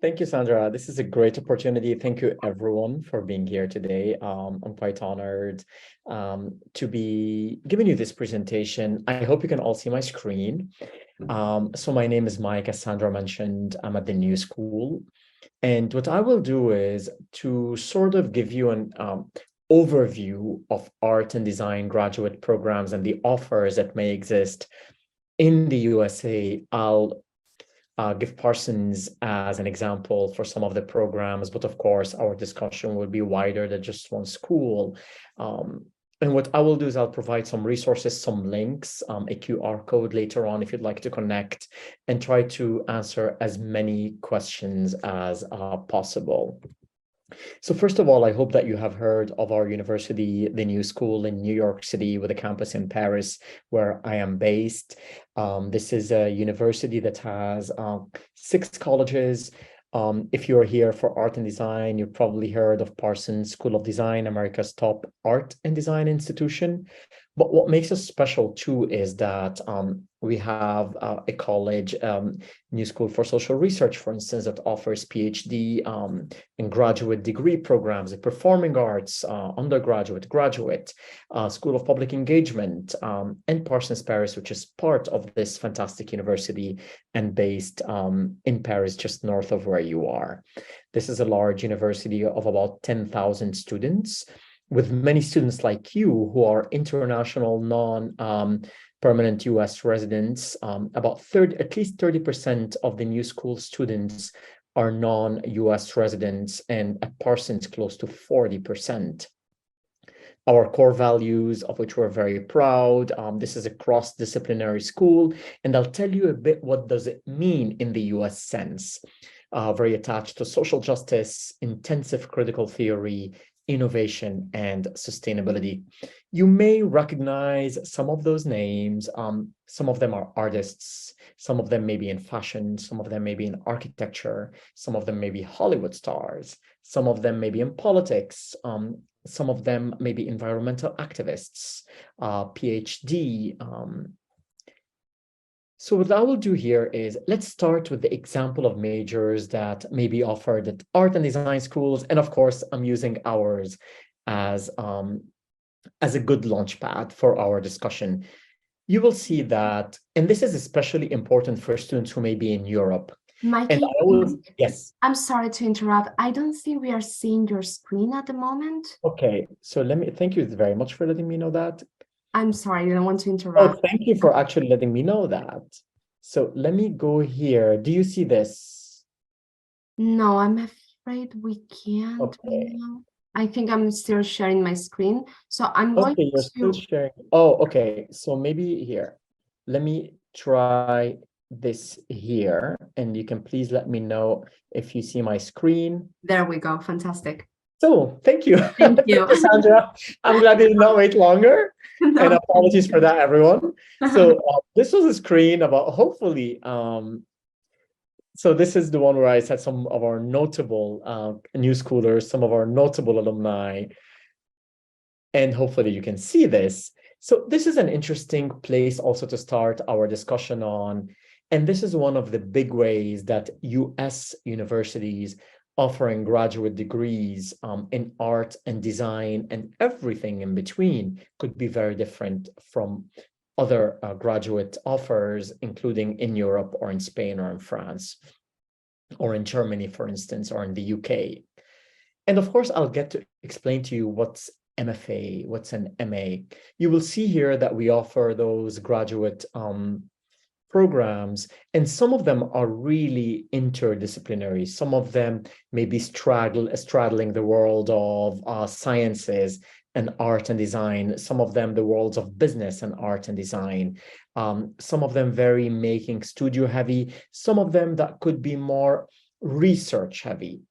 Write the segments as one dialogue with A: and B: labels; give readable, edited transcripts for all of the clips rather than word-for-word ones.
A: Thank you, Sandra. This is a great opportunity. Thank you, everyone, for being here today. I'm quite honored to be giving you this presentation. I hope you can all see my screen. So my name is Mike, as Sandra mentioned. I'm at the New School. And what I will do is to sort of give you an overview of art and design graduate programs and the offers that may exist in the USA. I'll give Parsons as an example for some of the programs, but of course, our discussion will be wider than just one school. And what I will do is I'll provide some resources, some links, a QR code later on if you'd like to connect, and try to answer as many questions as possible. So first of all, I hope that you have heard of our university, the New School in New York City with a campus in Paris, where I am based. This is a university that has 6 colleges. If you're here for art and design, you've probably heard of Parsons School of Design, America's top art and design institution. But what makes us special too is that we have a college, New School for Social Research, for instance, that offers PhD and graduate degree programs in performing arts, undergraduate, graduate, School of Public Engagement, and Parsons Paris, which is part of this fantastic university and based in Paris, just north of where you are. This is a large university of about 10,000 students, with many students like you who are international, non-permanent US residents. At least 30% of the New School students are non-US residents, and at Parsons, close to 40%. Our core values, of which we're very proud, this is a cross-disciplinary school, and I'll tell you a bit what does it mean in the US sense. Very attached to social justice, intensive critical theory, innovation, and sustainability. You may recognize some of those names. Some of them are artists, some of them may be in fashion, some of them may be in architecture, some of them may be Hollywood stars, some of them may be in politics, some of them may be environmental activists, PhD. So what I will do here is let's start with the example of majors that may be offered at art and design schools. And of course, I'm using ours as a good launch pad for our discussion. You will see that, and this is especially important for students who may be in Europe.
B: Mikey,
A: yes.
B: I'm sorry to interrupt. I don't think we are seeing your screen at the moment.
A: Okay, so thank you very much for letting me know that.
B: I'm sorry, I don't want to interrupt.
A: Oh, thank you for actually letting me know that. So let me go here. Do you see this?
B: No, I'm afraid we can't.
A: Okay.
B: I think I'm still sharing my screen. So I'm going
A: to... you're still sharing. Oh, okay. So maybe here. Let me try this here, and you can please let me know if you see my screen.
B: There we go. Fantastic.
A: So thank you.
B: Thank you.
A: Sandra, I'm glad you did not wait longer. No. And apologies for that, everyone. So this was a screen about hopefully, so this is the one where I said some of our notable New Schoolers, some of our notable alumni, and hopefully you can see this. So this is an interesting place also to start our discussion on. And this is one of the big ways that US universities offering graduate degrees in art and design and everything in between could be very different from other graduate offers, including in Europe or in Spain or in France or in Germany, for instance, or in the UK. And of course, I'll get to explain to you what's MFA, what's an MA. You will see here that we offer those graduate programs, and some of them are really interdisciplinary. Some of them may be straddling the world of sciences and art and design. Some of them the worlds of business and art and design. Some of them very making studio heavy. Some of them that could be more research heavy.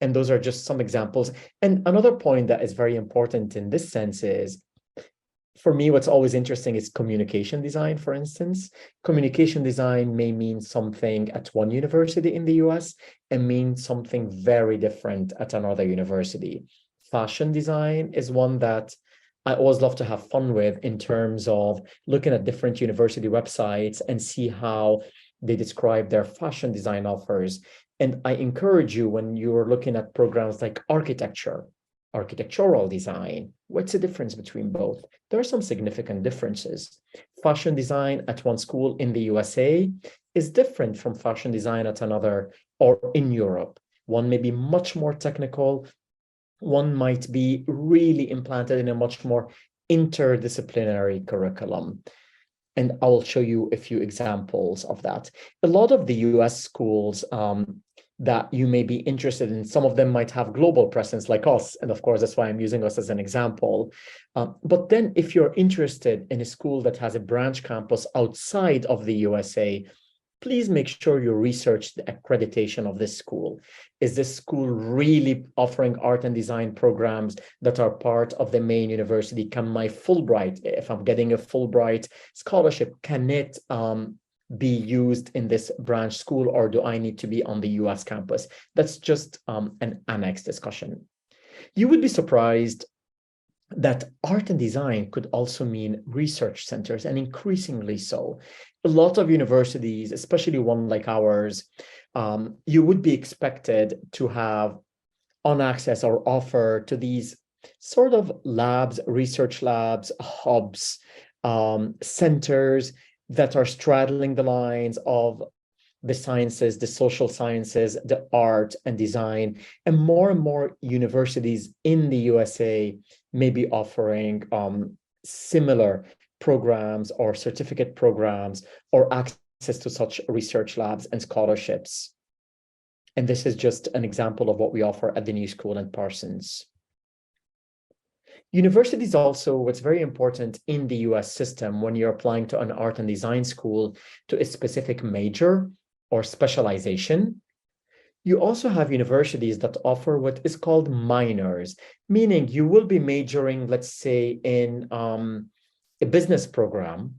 A: And those are just some examples. And another point that is very important in this sense is, for me, what's always interesting is communication design, for instance. Communication design may mean something at one university in the US and mean something very different at another university. Fashion design is one that I always love to have fun with in terms of looking at different university websites and see how they describe their fashion design offers. And I encourage you, when you're looking at programs like architecture, architectural design, what's the difference between both? There are some significant differences. Fashion design at one school in the USA is different from fashion design at another or in Europe. One may be much more technical. One might be really implanted in a much more interdisciplinary curriculum. And I will show you a few examples of that. A lot of the US schools that you may be interested in, some of them might have global presence like us. And of course, that's why I'm using us as an example. But then if you're interested in a school that has a branch campus outside of the USA, please make sure you research the accreditation of this school. Is this school really offering art and design programs that are part of the main university? Can my Fulbright, if I'm getting a Fulbright scholarship, can it be used in this branch school, or do I need to be on the US campus? That's just an annex discussion. You would be surprised that art and design could also mean research centers, and increasingly so. A lot of universities, especially one like ours, you would be expected to have on access or offer to these sort of labs, research labs, hubs, centers that are straddling the lines of the sciences, the social sciences, the art and design. And more universities in the USA may be offering similar programs or certificate programs or access to such research labs and scholarships. And this is just an example of what we offer at the New School and Parsons. Universities also, what's very important in the US system when you're applying to an art and design school to a specific major or specialization, you also have universities that offer what is called minors, meaning you will be majoring, let's say, in a business program,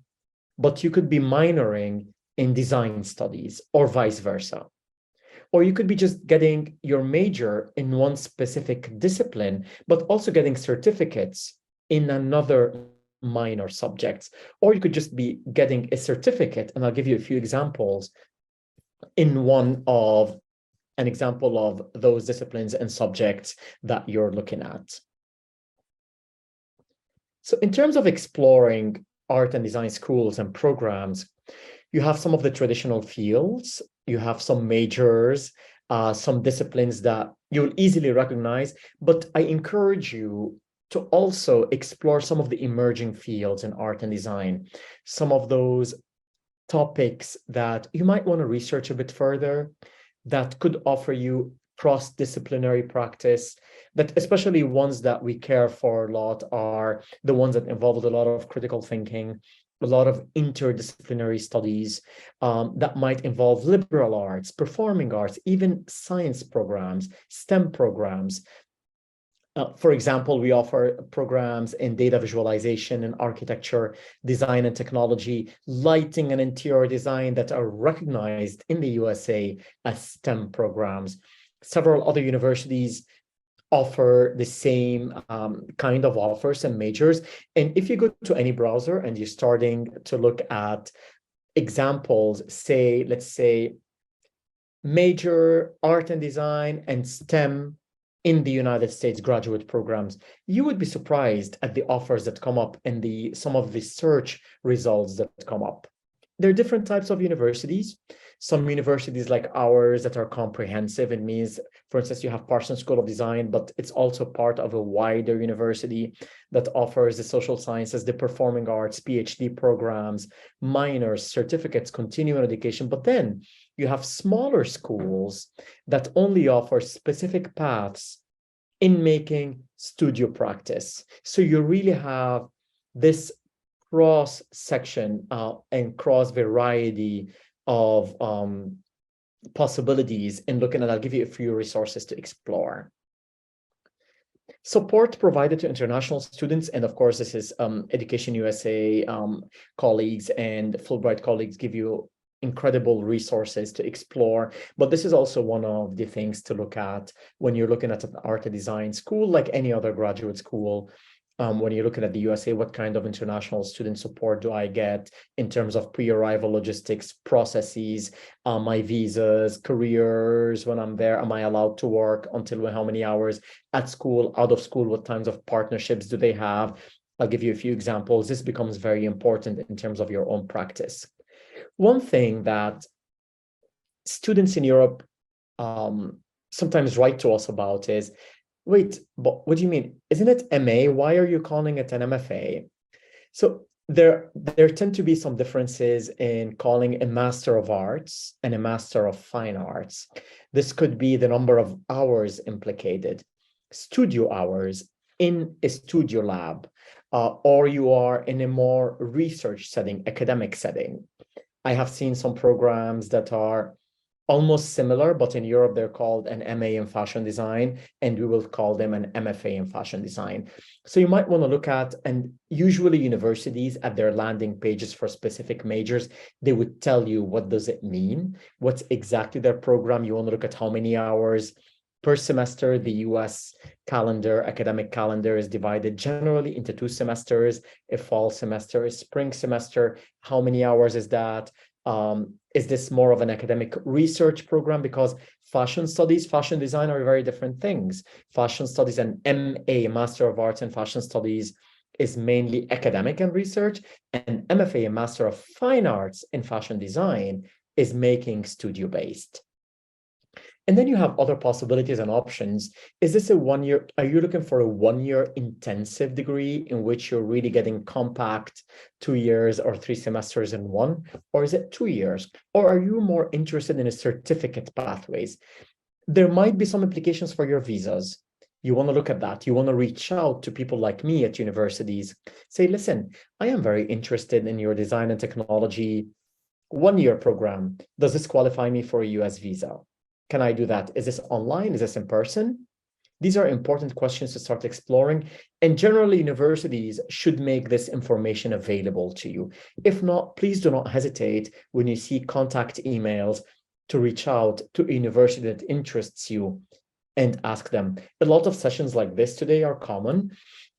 A: but you could be minoring in design studies or vice versa. Or you could be just getting your major in one specific discipline, but also getting certificates in another minor subjects. Or you could just be getting a certificate, and I'll give you a few examples in an example of those disciplines and subjects that you're looking at. So in terms of exploring art and design schools and programs, you have some of the traditional fields, you have some majors, some disciplines that you'll easily recognize, but I encourage you to also explore some of the emerging fields in art and design, some of those topics that you might want to research a bit further, that could offer you cross-disciplinary practice, that especially ones that we care for a lot are the ones that involve a lot of critical thinking, a lot of interdisciplinary studies that might involve liberal arts, performing arts, even science programs, STEM programs. For example, we offer programs in data visualization and architecture, design and technology, lighting and interior design that are recognized in the USA as STEM programs. Several other universities offer the same kind of offers and majors. And if you go to any browser and you're starting to look at examples, say, let's say, major art and design and STEM in the United States graduate programs, you would be surprised at the offers that come up and some of the search results that come up. There are different types of universities. Some universities like ours that are comprehensive. It means, for instance, you have Parsons School of Design, but it's also part of a wider university that offers the social sciences, the performing arts, PhD programs, minors, certificates, continuing education. But then you have smaller schools that only offer specific paths in making studio practice. So you really have this cross section and cross variety of possibilities in looking at. I'll give you a few resources to explore. Support provided to international students, and of course, this is Education USA colleagues and Fulbright colleagues give you incredible resources to explore. But this is also one of the things to look at when you're looking at an art and design school, like any other graduate school. when you're looking at the USA, what kind of international student support do I get in terms of pre-arrival logistics, processes, my visas, careers, when I'm there, am I allowed to work until how many hours at school, out of school, what kinds of partnerships do they have? I'll give you a few examples. This becomes very important in terms of your own practice. One thing that students in Europe sometimes write to us about is, wait, but what do you mean? Isn't it MA? Why are you calling it an MFA? So there tend to be some differences in calling a Master of Arts and a Master of Fine Arts. This could be the number of hours implicated, studio hours in a studio lab, or you are in a more research setting, academic setting. I have seen some programs that are almost similar, but in Europe, they're called an MA in fashion design, and we will call them an MFA in fashion design. So you might want to look at, and usually universities at their landing pages for specific majors, they would tell you what does it mean, what's exactly their program. You want to look at how many hours per semester. The US calendar, academic calendar, is divided generally into 2 semesters, a fall semester, a spring semester. How many hours is that? Is this more of an academic research program? Because fashion studies, fashion design are very different things. Fashion studies, and MA, Master of Arts in Fashion Studies, is mainly academic and research, and MFA, a Master of Fine Arts in Fashion Design, is making studio-based. And then you have other possibilities and options. Is this a 1 year? Are you looking for a 1 year intensive degree in which you're really getting compact 2 years or 3 semesters in one? Or is it 2 years? Or are you more interested in a certificate pathways? There might be some implications for your visas. You want to look at that. You want to reach out to people like me at universities. Say, listen, I am very interested in your design and technology 1 year program. Does this qualify me for a US visa? Can I do that? Is this online? Is this in person? These are important questions to start exploring. And generally, universities should make this information available to you. If not, please do not hesitate when you see contact emails to reach out to a university that interests you and ask them. A lot of sessions like this today are common.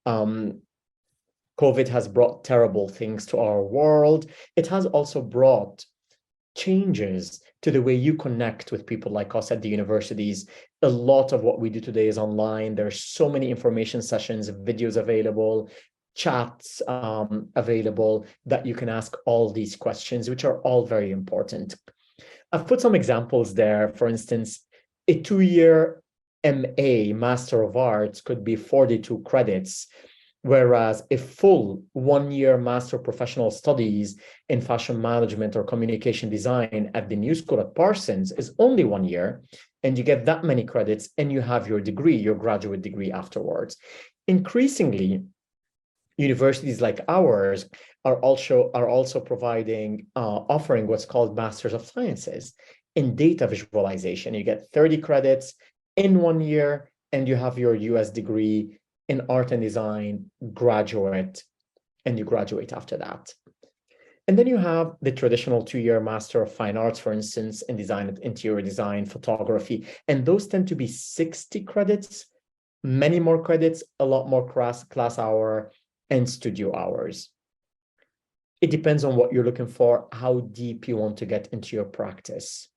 A: COVID has brought terrible things to our world. It has also brought changes to the way you connect with people like us at the universities. A lot of what we do today is online. There's so many information sessions, videos available, chats available, that you can ask all these questions, which are all very important. I've put some examples there. For instance, a 2-year MA, Master of Arts, could be 42 credits, whereas a full 1-year Master Professional Studies in Fashion Management or Communication Design at the New School at Parsons is only 1 year, and you get that many credits and you have your degree, your graduate degree afterwards. Increasingly, universities like ours are also providing, offering what's called Masters of Sciences in data visualization. You get 30 credits in 1 year, and you have your US degree in art and design graduate, and you graduate after that. And then you have the traditional 2-year Master of Fine Arts, for instance, in design, interior design, photography, and those tend to be 60 credits, many more credits, a lot more class hour and studio hours. It depends on what you're looking for, how deep you want to get into your practice.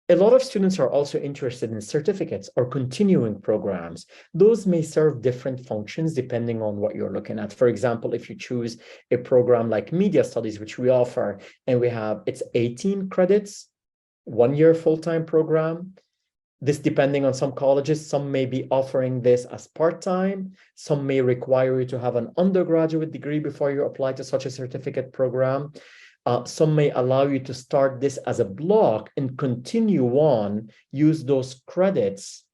A: A lot of students are also interested in certificates or continuing programs. Those may serve different functions depending on what you're looking at. For example, if you choose a program like media studies, which we offer, and it's 18 credits, 1 year full-time program. This, depending on some colleges, some may be offering this as part-time. Some may require you to have an undergraduate degree before you apply to such a certificate program. Some may allow you to start this as a block and continue on, use those credits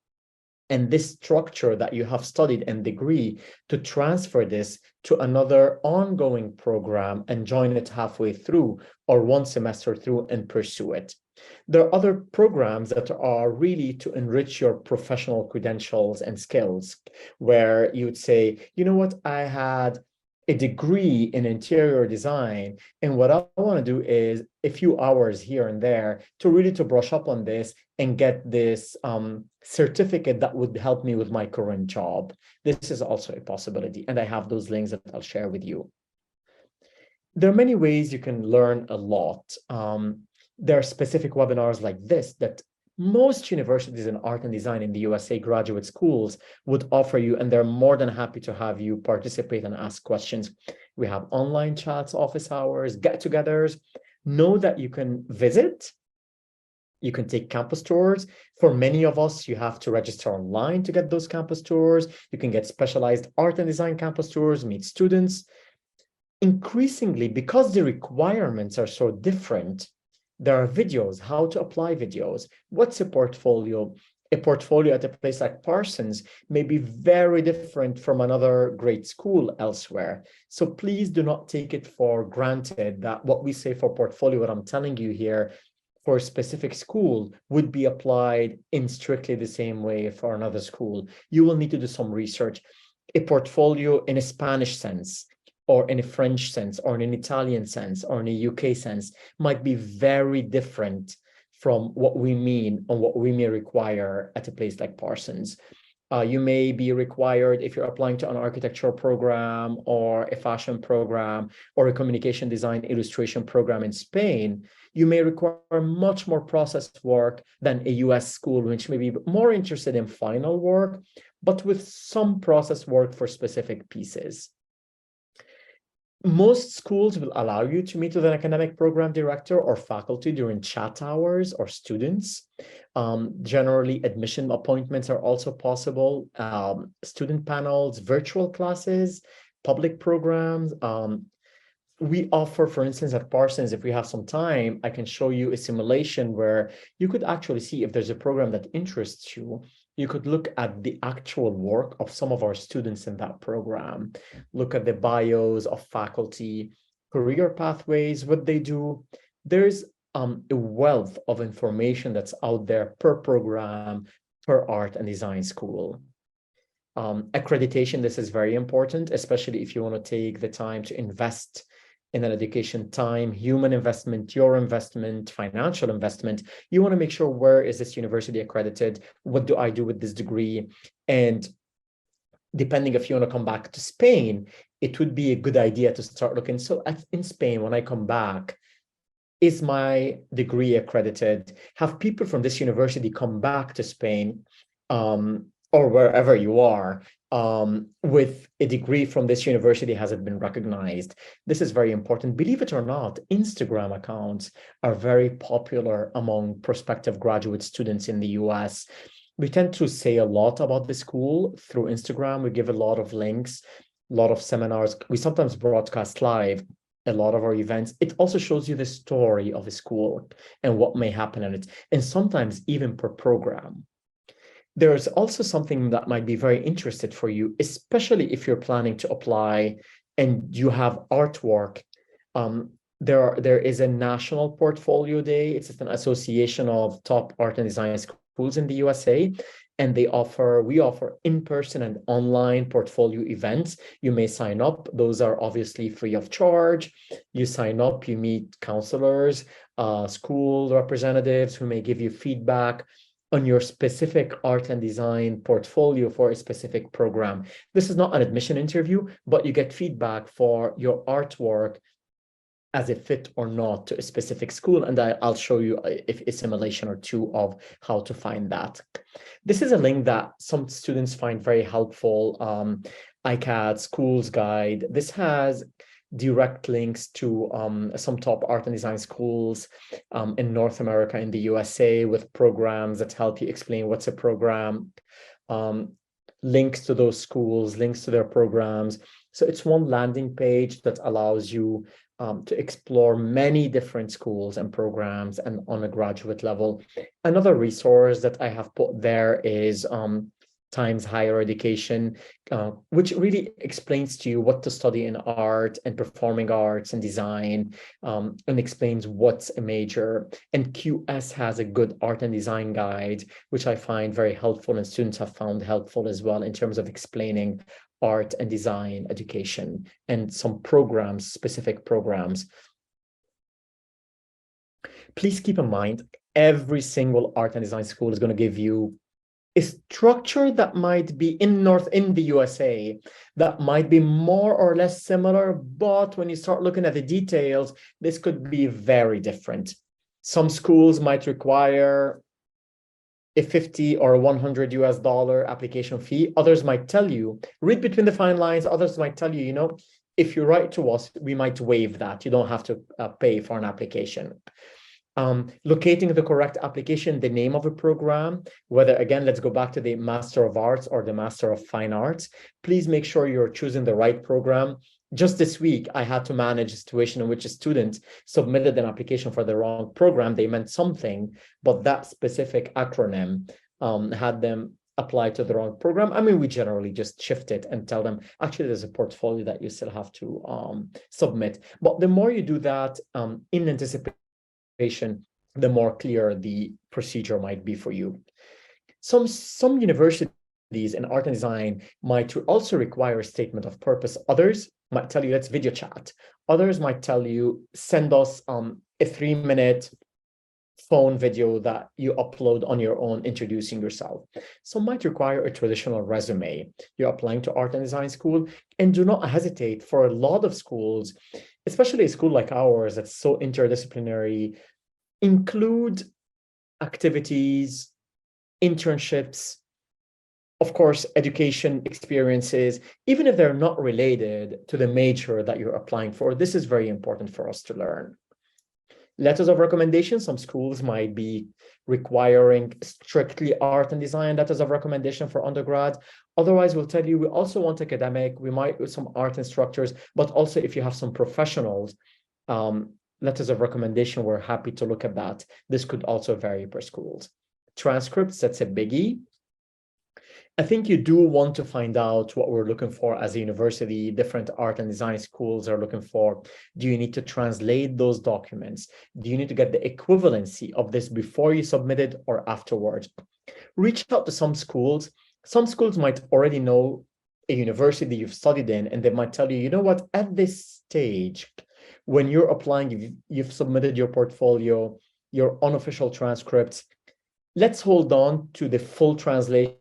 A: and this structure that you have studied and degree to transfer this to another ongoing program and join it halfway through or 1 semester through and pursue it. There are other programs that are really to enrich your professional credentials and skills, where you would say, you know what, I had a degree in interior design. And what I want to do is a few hours here and there to really to brush up on this and get this certificate that would help me with my current job. This is also a possibility. And I have those links that I'll share with you. There are many ways you can learn a lot. There are specific webinars like this that most universities in art and design in the USA graduate schools would offer you, and they're more than happy to have you participate and ask questions. We have online chats, office hours, get-togethers. Know that you can visit. You can take campus tours. For many of us, you have to register online to get those campus tours. You can get specialized art and design campus tours, meet students. Increasingly, because the requirements are so different, there are videos, how to apply videos. What's a portfolio? A portfolio at a place like Parsons may be very different from another great school elsewhere. So please do not take it for granted that what we say for portfolio, what I'm telling you here, for a specific school would be applied in strictly the same way for another school. You will need to do some research. A portfolio in a Spanish sense, or in a French sense, or in an Italian sense, or in a UK sense, might be very different from what we mean or what we may require at a place like Parsons. You may be required, if you're applying to an architectural program or a fashion program or a communication design illustration program in Spain, you may require much more process work than a US school, which may be more interested in final work, but with some process work for specific pieces. Most schools will allow you to meet with an academic program director or faculty during chat hours or students. Generally, admission appointments are also possible. Student panels, virtual classes, public programs. We offer, for instance, at Parsons, if we have some time, I can show you a simulation where you could actually see if there's a program that interests you. You could look at the actual work of some of our students in that program, look at the bios of faculty, career pathways, what they do. There's a wealth of information that's out there per program, per art and design school. Accreditation, this is very important, especially if you want to take the time to invest in an education, time, human investment, your investment, financial investment. You want to make sure, where is this university accredited? What do I do with this degree? And depending if you want to come back to Spain, it would be a good idea to start looking. So in Spain, when I come back, is my degree accredited? Have people from this university come back to Spain or wherever you are with a degree from this university? Has it been recognized? This is very important. Believe it or not, Instagram accounts are very popular among prospective graduate students in the US. We tend to say a lot about the school through Instagram. We give a lot of links, a lot of seminars. We sometimes broadcast live a lot of our events. It also shows you the story of a school and what may happen in it, and sometimes even per program. There's also something that might be very interesting for you, especially if you're planning to apply and you have artwork. There is a national portfolio day. It's an association of top art and design schools in the USA, and we offer in-person and online portfolio events. You may sign up. Those are obviously free of charge. You sign up, you meet counselors, school representatives who may give you feedback on your specific art and design portfolio for a specific program. This is not an admission interview, but you get feedback for your artwork as a fit or not to a specific school. And I'll show you a simulation or two of how to find that. This is a link that some students find very helpful. ICAD Schools Guide. This has direct links to some top art and design schools in North America, in the USA, with programs that help you explain what's a program, links to those schools, links to their programs. So it's one landing page that allows you to explore many different schools and programs and on a graduate level. Another resource that I have put there is Times Higher Education, which really explains to you what to study in art and performing arts and design, and explains what's a major. And QS has a good art and design guide, which I find very helpful, and students have found helpful as well in terms of explaining art and design education and some programs, specific programs. Please keep in mind, every single art and design school is going to give you a structure that might be in the USA, that might be more or less similar, but when you start looking at the details, this could be very different. Some schools might require a 50 or 100 US dollar application fee. Others might tell you, read between the fine lines. Others might tell you, if you write to us, we might waive that. You don't have to pay for an application. Locating the correct application, the name of a program, whether, again, let's go back to the Master of Arts or the Master of Fine Arts. Please make sure you're choosing the right program. Just this week, I had to manage a situation in which a student submitted an application for the wrong program. They meant something, but that specific acronym had them apply to the wrong program. I mean, we generally just shift it and tell them, actually, there's a portfolio that you still have to submit. But the more you do that in anticipation, the more clear the procedure might be for you. Some universities in art and design might also require a statement of purpose. Others might tell you, let's video chat. Others might tell you, send us a 3-minute phone video that you upload on your own introducing yourself. Some might require a traditional resume. You're applying to art and design school, and do not hesitate. For a lot of schools, especially a school like ours that's so interdisciplinary, include activities, internships, of course, education experiences, even if they're not related to the major that you're applying for. This is very important for us to learn. Letters of recommendation, some schools might be requiring strictly art and design letters of recommendation for undergrad. Otherwise, we'll tell you, we also want academic, we might with some art instructors, but also if you have some professionals, letters of recommendation, we're happy to look at that. This could also vary per schools. Transcripts, that's a biggie. I think you do want to find out what we're looking for as a university. Different art and design schools are looking for. Do you need to translate those documents? Do you need to get the equivalency of this before you submit it or afterwards? Reach out to some schools. Some schools might already know a university you've studied in, and they might tell you, you know what, at this stage, when you're applying, you've submitted your portfolio, your unofficial transcripts, let's hold on to the full translation,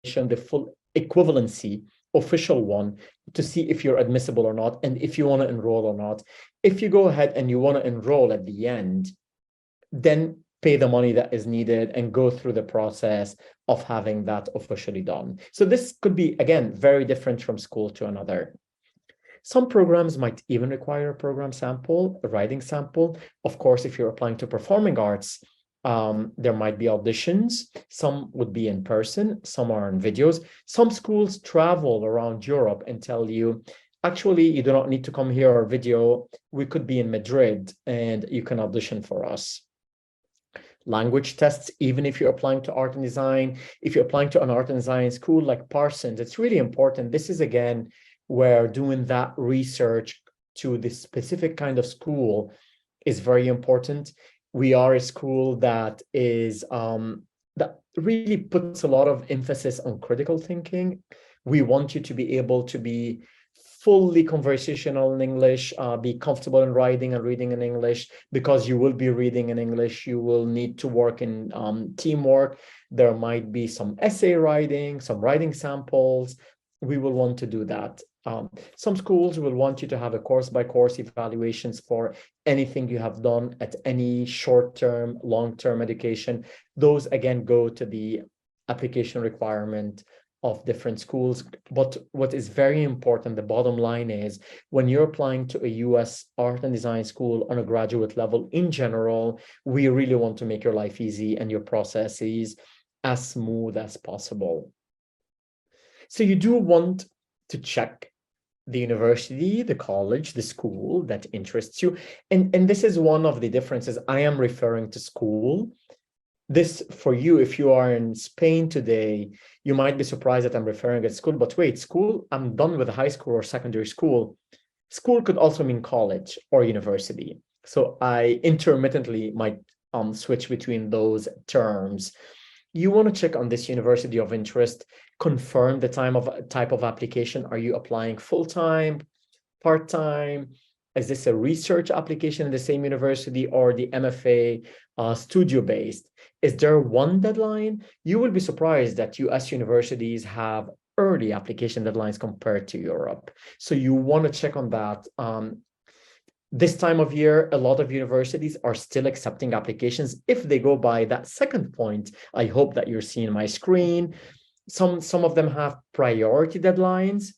A: the full equivalency, official one, to see if you're admissible or not, and if you want to enroll or not. If you go ahead and you want to enroll at the end, then pay the money that is needed and go through the process of having that officially done. So this could be, again, very different from school to another. Some programs might even require a program sample, a writing sample. Of course, if you're applying to performing arts, there might be auditions. Some would be in person, some are in videos. Some schools travel around Europe and tell you, actually, you do not need to come here or video. We could be in Madrid and you can audition for us. Language tests, even if you're applying to art and design, if you're applying to an art and design school like Parsons, it's really important. This is, again, where doing that research to the specific kind of school is very important. We are a school that is that really puts a lot of emphasis on critical thinking. We want you to be able to be fully conversational in English, be comfortable in writing and reading in English, because you will be reading in English. You will need to work in teamwork. There might be some essay writing, some writing samples. We will want to do that. Some schools will want you to have a course-by-course evaluations for anything you have done at any short-term, long-term education. Those, again, go to the application requirement of different schools. But what is very important, the bottom line is, when you're applying to a US art and design school on a graduate level in general, we really want to make your life easy and your processes as smooth as possible. So you do want to check the university, the college, the school that interests you. And this is one of the differences. I am referring to school. This, for you, if you are in Spain today, you might be surprised that I'm referring at school, but wait, school, I'm done with high school or secondary school. School could also mean college or university. So I intermittently might switch between those terms. You want to check on this university of interest. confirm the type of application. Are you applying full-time, part-time? Is this a research application in the same university or the MFA studio-based? Is there one deadline? You will be surprised that US universities have early application deadlines compared to Europe. So you want to check on that. This time of year, a lot of universities are still accepting applications. If they go by that second point, I hope that you're seeing my screen. Some of them have priority deadlines.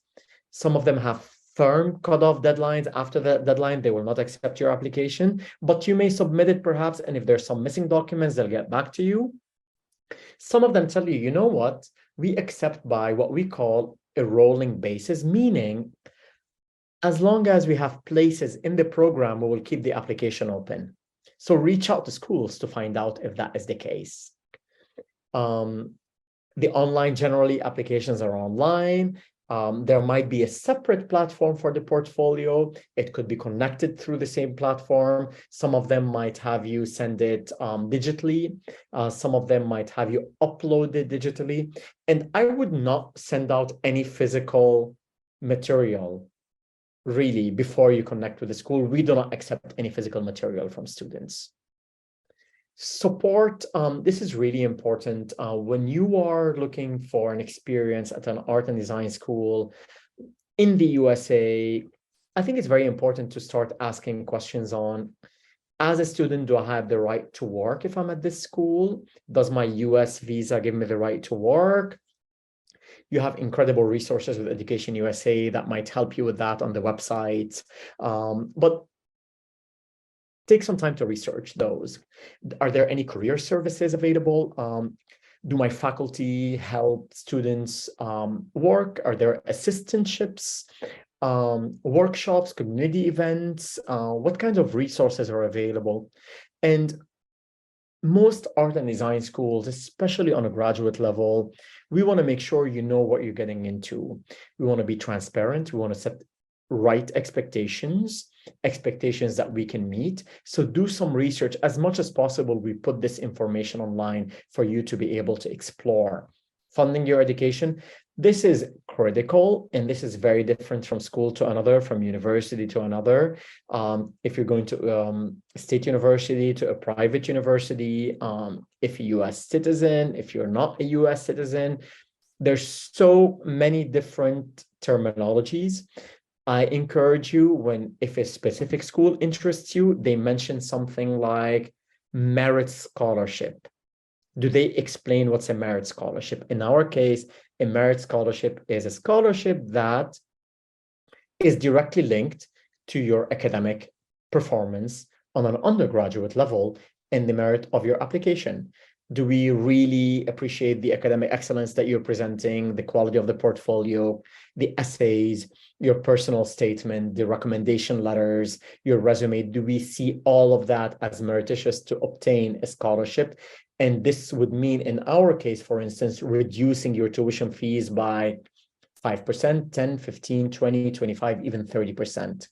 A: Some of them have firm cutoff deadlines. After that deadline, they will not accept your application, but you may submit it perhaps. And if there's some missing documents, they'll get back to you. Some of them tell you, you know what, we accept by what we call a rolling basis, meaning as long as we have places in the program, we will keep the application open. So reach out to schools to find out if that is the case. The online, generally, applications are online. There might be a separate platform for the portfolio. It could be connected through the same platform. Some of them might have you send it digitally. Some of them might have you upload it digitally. And I would not send out any physical material really before you connect with the school. We do not accept any physical material from students. Support, this is really important. When you are looking for an experience at an art and design school in the USA, I think it's very important to start asking questions on, as a student, do I have the right to work if I'm at this school? Does my US visa give me the right to work? You have incredible resources with Education USA that might help you with that on the website. But take some time to research those. Are there any career services available? Do my faculty help students work? Are there assistantships, workshops, community events? What kinds of resources are available? And most art and design schools, especially on a graduate level, we want to make sure you know what you're getting into. We want to be transparent. We want to set right expectations that we can meet. So do some research. As much as possible, we put this information online for you to be able to explore. Funding your education, this is critical, and this is very different from school to another, from university to another. If you're going to state university to a private university, if you're a US citizen, if you're not a US citizen, there's so many different terminologies. I encourage you, if a specific school interests you, they mention something like merit scholarship. Do they explain what's a merit scholarship? In our case, a merit scholarship is a scholarship that is directly linked to your academic performance on an undergraduate level and the merit of your application. Do we really appreciate the academic excellence that you're presenting, the quality of the portfolio, the essays, your personal statement, the recommendation letters, your resume? Do we see all of that as merititious to obtain a scholarship? And this would mean, in our case, for instance, reducing your tuition fees by 5%, 10, 15, 20, 25, even 30%.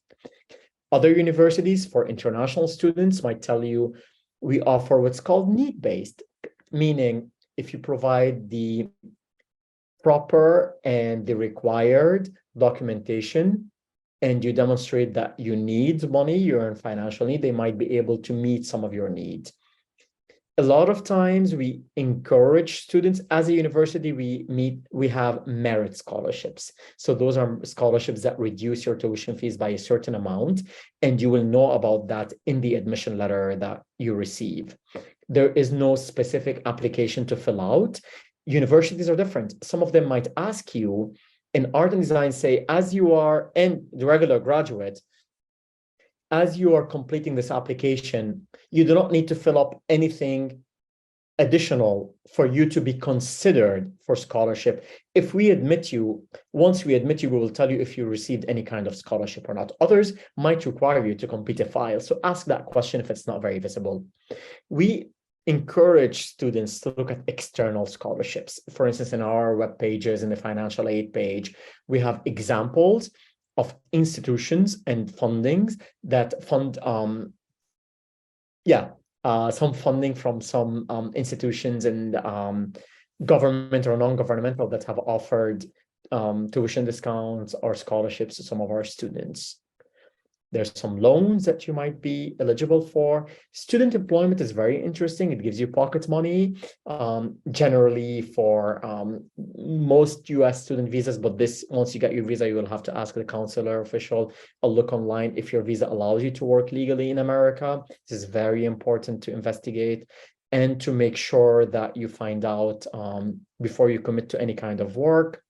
A: Other universities for international students might tell you, we offer what's called need-based, meaning if you provide the proper and the required documentation and you demonstrate that you need money, you're in financial need, they might be able to meet some of your needs. A lot of times we encourage students as a university, we have merit scholarships. So those are scholarships that reduce your tuition fees by a certain amount, and you will know about that in the admission letter that you receive. There is no specific application to fill out. Universities are different. Some of them might ask you in art and design, say, as you are in the regular graduate, as you are completing this application, you do not need to fill up anything additional for you to be considered for scholarship. If we admit you, once we admit you, we will tell you if you received any kind of scholarship or not. Others might require you to complete a file. So ask that question if it's not very visible. We encourage students to look at external scholarships. For instance, in our web pages, in the financial aid page, we have examples of institutions and fundings that fund, some funding from some institutions and government or non-governmental that have offered tuition discounts or scholarships to some of our students. There's some loans that you might be eligible for. Student employment is very interesting. It gives you pocket money, generally for most US student visas, but this, once you get your visa, you will have to ask the consular official or look online if your visa allows you to work legally in America. This is very important to investigate and to make sure that you find out before you commit to any kind of work.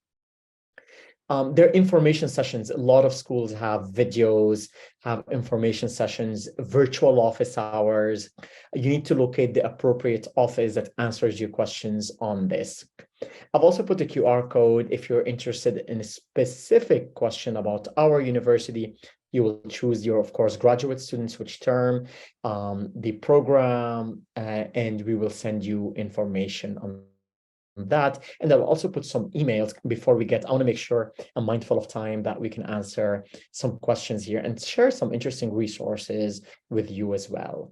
A: There are information sessions. A lot of schools have videos, have information sessions, virtual office hours. You need to locate the appropriate office that answers your questions on this. I've also put a QR code if you're interested in a specific question about our university. You will choose your, of course, graduate students, which term, the program, and we will send you information on that. And I'll also put some emails before we get. I want to make sure I'm mindful of time that we can answer some questions here and share some interesting resources with you as well.